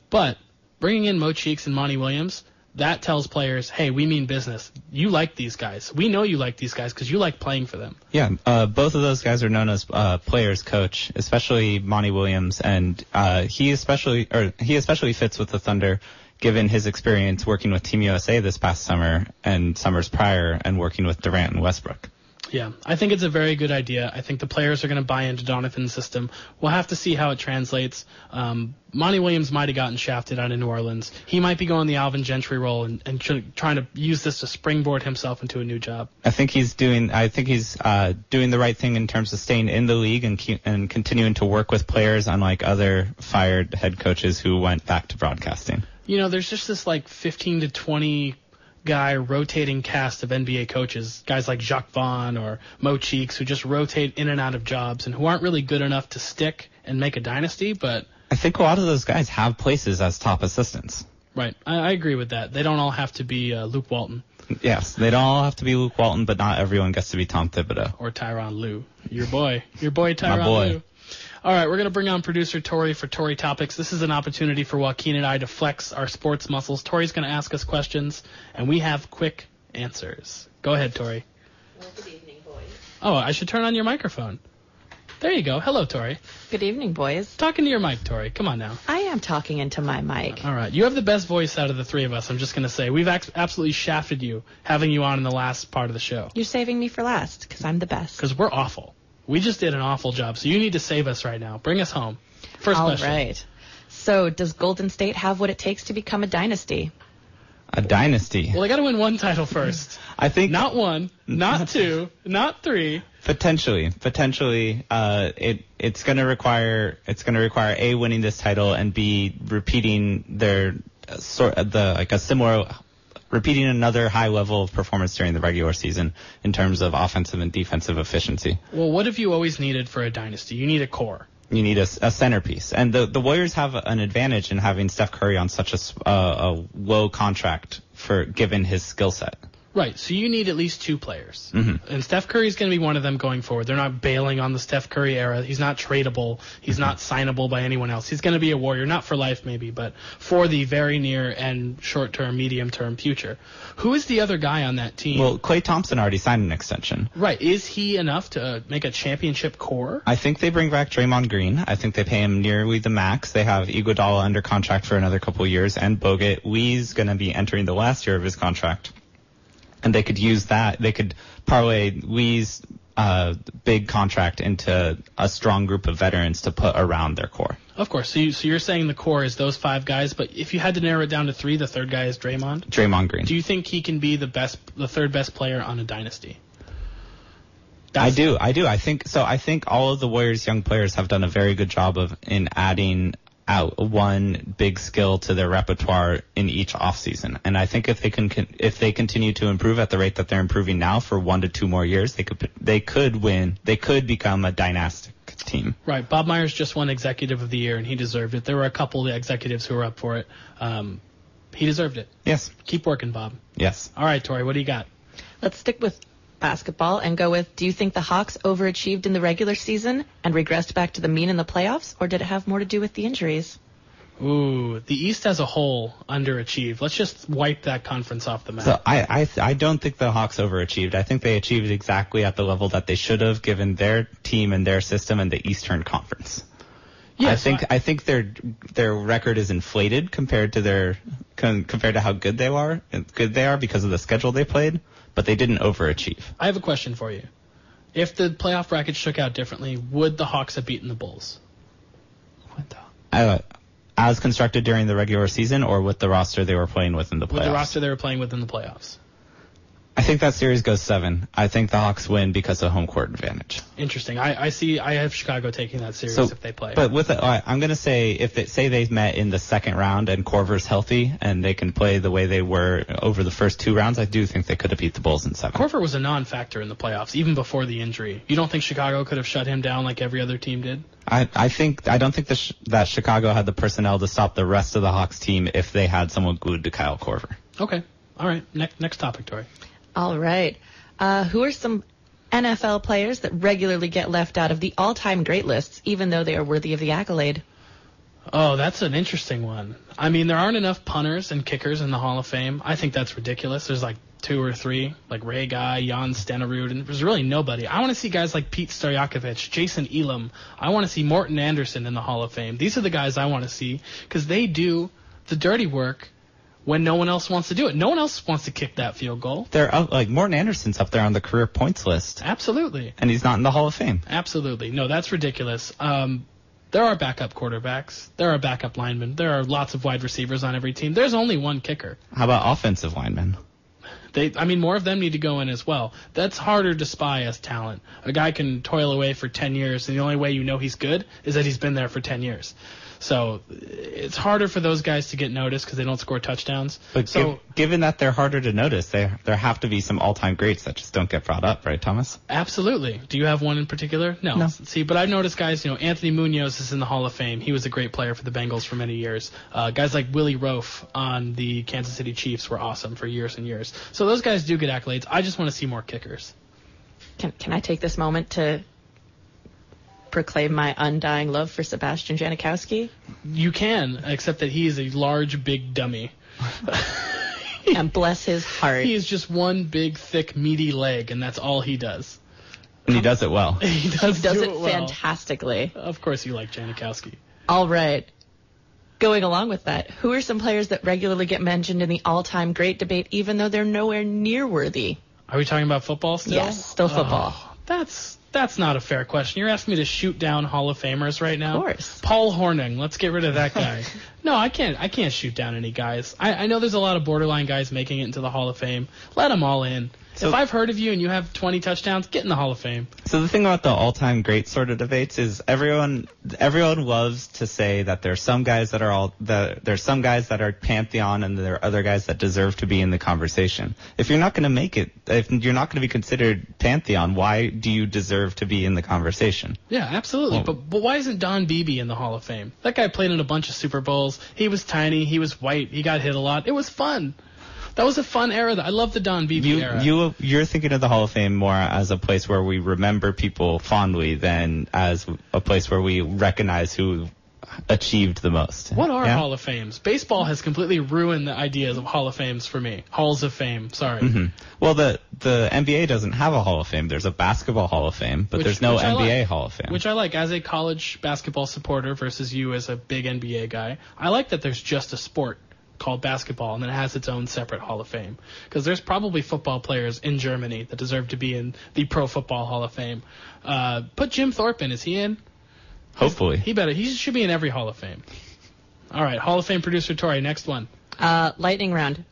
But bringing in Mo Cheeks and Monty Williams, that tells players, hey, we mean business. You like these guys. We know you like these guys because you like playing for them. Yeah, both of those guys are known as players coach, especially Monty Williams, and he especially fits with the Thunder, given his experience working with Team USA this past summer and summers prior, and working with Durant and Westbrook. Yeah, I think it's a very good idea. I think the players are going to buy into Donovan's system. We'll have to see how it translates. Monty Williams might have gotten shafted out of New Orleans. He might be going the Alvin Gentry role and trying to use this to springboard himself into a new job. I think he's doing the right thing in terms of staying in the league and continuing to work with players, unlike other fired head coaches who went back to broadcasting. There's just this 15 to 20 guy rotating cast of NBA coaches, guys like Jacques Vaughn or Mo Cheeks, who just rotate in and out of jobs and who aren't really good enough to stick and make a dynasty, but I think a lot of those guys have places as top assistants. Right. I agree with that. They don't all have to be Luke Walton. Yes, they don't all have to be Luke Walton, but not everyone gets to be Tom Thibodeau. Or Tyronn Lue. Your boy Tyronn Lue. All right, we're going to bring on producer Tori for Tori Topics. This is an opportunity for Joaquin and I to flex our sports muscles. Tori's going to ask us questions, and we have quick answers. Go ahead, Tori. Well, good evening, boys. Oh, I should turn on your microphone. There you go. Hello, Tori. Good evening, boys. Talking to your mic, Tori. Come on now. I am talking into my mic. All right. You have the best voice out of the three of us, I'm just going to say. We've absolutely shafted you, having you on in the last part of the show. You're saving me for last, because I'm the best. Because we're awful. We just did an awful job, so you need to save us right now. Bring us home. First question. All right. So, does Golden State have what it takes to become a dynasty? A dynasty? Well, they got to win one title first. I think not one, not two, not three. Potentially, it's going to require A, winning this title, and B, repeating repeating another high level of performance during the regular season in terms of offensive and defensive efficiency. Well, what have you always needed for a dynasty? You need a core. You need a centerpiece. And the Warriors have an advantage in having Steph Curry on such a low contract given his skill set. Right, so you need at least 2 players. Mm-hmm. And Steph Curry's going to be one of them going forward. They're not bailing on the Steph Curry era. He's not tradable. He's not signable by anyone else. He's going to be a Warrior, not for life maybe, but for the very near and short-term, medium-term future. Who is the other guy on that team? Well, Klay Thompson already signed an extension. Right, is he enough to make a championship core? I think they bring back Draymond Green. I think they pay him nearly the max. They have Iguodala under contract for another couple of years, and Bogut. Wee's going to be entering the last year of his contract. And they could use that. They could parlay Wee's big contract into a strong group of veterans to put around their core. Of course. So you're saying the core is those 5 guys, but if you had to narrow it down to 3, the third guy is Draymond? Draymond Green. Do you think he can be the third best player on a dynasty? I do. I think so. I think all of the Warriors' young players have done a very good job in adding out one big skill to their repertoire in each offseason. And I think if they continue to improve at the rate that they're improving now for 1 to 2 more years, they could win. They could become a dynastic team. Right. Bob Myers just won Executive of the Year, and he deserved it. There were a couple of executives who were up for it. He deserved it. Yes. Keep working, Bob. Yes. All right, Tori, what do you got? Let's stick with basketball and go with, do you think the Hawks overachieved in the regular season and regressed back to the mean in the playoffs, or did it have more to do with the injuries? Ooh, the East as a whole underachieved. Let's just wipe that conference off the map. So I don't think the Hawks overachieved. I think they achieved exactly at the level that they should have given their team and their system in the Eastern Conference. Yes, I think their record is inflated compared to how good they are because of the schedule they played, but they didn't overachieve. I have a question for you. If the playoff bracket shook out differently, would the Hawks have beaten the Bulls? As constructed during the regular season, or with the roster they were playing with in the playoffs? With the roster they were playing with in the playoffs. I think that series goes 7. I think the Hawks win because of home court advantage. Interesting. I have Chicago taking that series if they play. But I'm going to say if they met in the second round and Korver's healthy and they can play the way they were over the first 2 rounds, I do think they could have beat the Bulls in 7. Korver was a non-factor in the playoffs, even before the injury. You don't think Chicago could have shut him down like every other team did? I don't think that Chicago had the personnel to stop the rest of the Hawks team if they had someone glued to Kyle Korver. Okay. All right. Next topic, Tori. All right. Who are some NFL players that regularly get left out of the all-time great lists, even though they are worthy of the accolade? Oh, that's an interesting one. I mean, there aren't enough punters and kickers in the Hall of Fame. I think that's ridiculous. There's like 2 or 3, like Ray Guy, Jan Stenerud, and there's really nobody. I want to see guys like Pete Stojakovic, Jason Elam. I want to see Morton Anderson in the Hall of Fame. These are the guys I want to see because they do the dirty work when no one else wants to do it. No one else wants to kick that field goal. They're up, like Morton Anderson's up there on the career points list. Absolutely. And he's not in the Hall of Fame. Absolutely. No, that's ridiculous. There are backup quarterbacks. There are backup linemen. There are lots of wide receivers on every team. There's only one kicker. How about offensive linemen? More of them need to go in as well. That's harder to spy as talent. A guy can toil away for 10 years, and the only way you know he's good is that he's been there for 10 years. So it's harder for those guys to get noticed because they don't score touchdowns. But given that they're harder to notice, there have to be some all-time greats that just don't get brought up, right, Thomas? Absolutely. Do you have one in particular? No. See, but I've noticed guys, Anthony Munoz is in the Hall of Fame. He was a great player for the Bengals for many years. Guys like Willie Roaf on the Kansas City Chiefs were awesome for years and years. So those guys do get accolades. I just want to see more kickers. Can I take this moment to proclaim my undying love for Sebastian Janikowski? You can, except that he is a large, big dummy. And bless his heart. He is just one big, thick, meaty leg, and that's all he does. And he does it well. He does it well. Fantastically. Of course you like Janikowski. All right. Going along with that, who are some players that regularly get mentioned in the all-time great debate, even though they're nowhere near worthy? Are we talking about football still? Yes, still football. That's not a fair question. You're asking me to shoot down Hall of Famers right now? Of course. Paul Hornung. Let's get rid of that guy. No, I can't shoot down any guys. I know there's a lot of borderline guys making it into the Hall of Fame. Let them all in. If I've heard of you and you have 20 touchdowns, get in the Hall of Fame. So the thing about the all-time great sort of debates is everyone loves to say that there's some guys that are pantheon and there are other guys that deserve to be in the conversation. If you're not going to make it, if you're not going to be considered pantheon, why do you deserve to be in the conversation? Yeah, absolutely. But why isn't Don Beebe in the Hall of Fame? That guy played in a bunch of Super Bowls. He was tiny. He was white. He got hit a lot. It was fun. That was a fun era. I love the Don Beebe era. You're thinking of the Hall of Fame more as a place where we remember people fondly than as a place where we recognize who achieved the most. What are Hall of Fames? Baseball has completely ruined the ideas of Hall of Fames for me. Halls of Fame, sorry. Mm-hmm. Well, the NBA doesn't have a Hall of Fame. There's a basketball Hall of Fame, but there's no NBA Hall of Fame. Which I like. As a college basketball supporter versus you as a big NBA guy, I like that there's just a sport called basketball, and then it has its own separate Hall of Fame. Because there's probably football players in Germany that deserve to be in the Pro Football Hall of Fame. Put Jim Thorpe in. Is he in? Hopefully. He should be in every Hall of Fame. All right, Hall of Fame producer Tori, next one. Lightning round.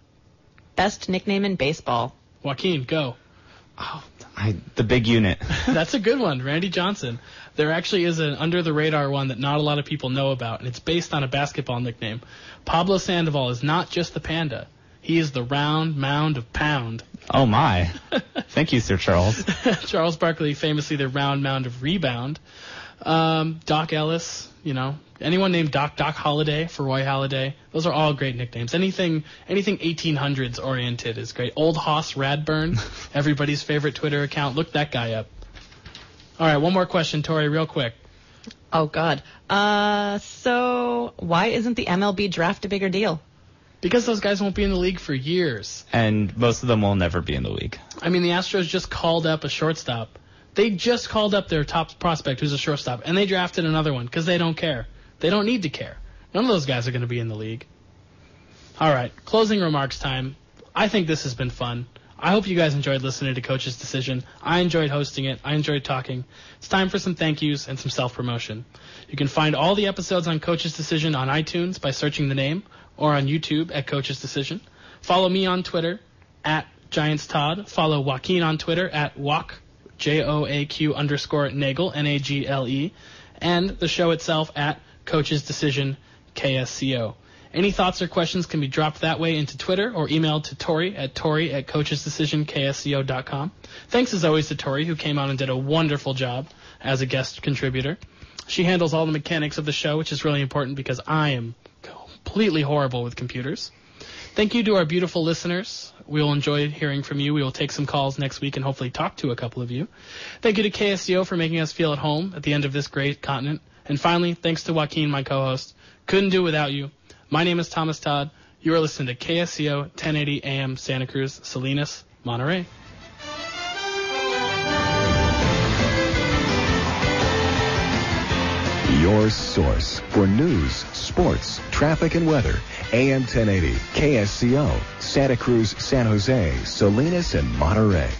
Best nickname in baseball. Joaquin, go. Oh, the big unit. That's a good one, Randy Johnson. There actually is an under-the-radar one that not a lot of people know about, and it's based on a basketball nickname. Pablo Sandoval is not just the Panda. He is the round mound of pound. Oh, my. Thank you, Sir Charles. Charles Barkley, famously the round mound of rebound. Doc Ellis, anyone named Doc Holliday for Roy Halladay. Those are all great nicknames. Anything 1800s oriented is great. Old Hoss Radburn, everybody's favorite Twitter account. Look that guy up. All right, one more question, Tori, real quick. Oh, God. So why isn't the MLB draft a bigger deal? Because those guys won't be in the league for years. And most of them will never be in the league. I mean, the Astros just called up a shortstop. They just called up their top prospect, who's a shortstop, and they drafted another one because they don't care. They don't need to care. None of those guys are going to be in the league. All right, closing remarks time. I think this has been fun. I hope you guys enjoyed listening to Coach's Decision. I enjoyed hosting it. I enjoyed talking. It's time for some thank yous and some self-promotion. You can find all the episodes on Coach's Decision on iTunes by searching the name, or on YouTube at Coach's Decision. Follow me on Twitter at GiantsTodd. Follow Joaquin on Twitter at Joaq, JOAQ_Nagel, NAGLE, and the show itself at Coach's Decision, KSCO. Any thoughts or questions can be dropped that way into Twitter or emailed to Tori at coachesdecisionksco.com. Thanks as always to Tori, who came on and did a wonderful job as a guest contributor. She handles all the mechanics of the show, which is really important because I am completely horrible with computers. Thank you to our beautiful listeners. We'll enjoy hearing from you. We will take some calls next week and hopefully talk to a couple of you. Thank you to KSCO for making us feel at home at the end of this great continent. And finally, thanks to Joaquin, my co-host. Couldn't do it without you. My name is Thomas Todd. You are listening to KSCO 1080 AM Santa Cruz, Salinas, Monterey. Your source for news, sports, traffic, and weather. AM 1080, KSCO, Santa Cruz, San Jose, Salinas, and Monterey.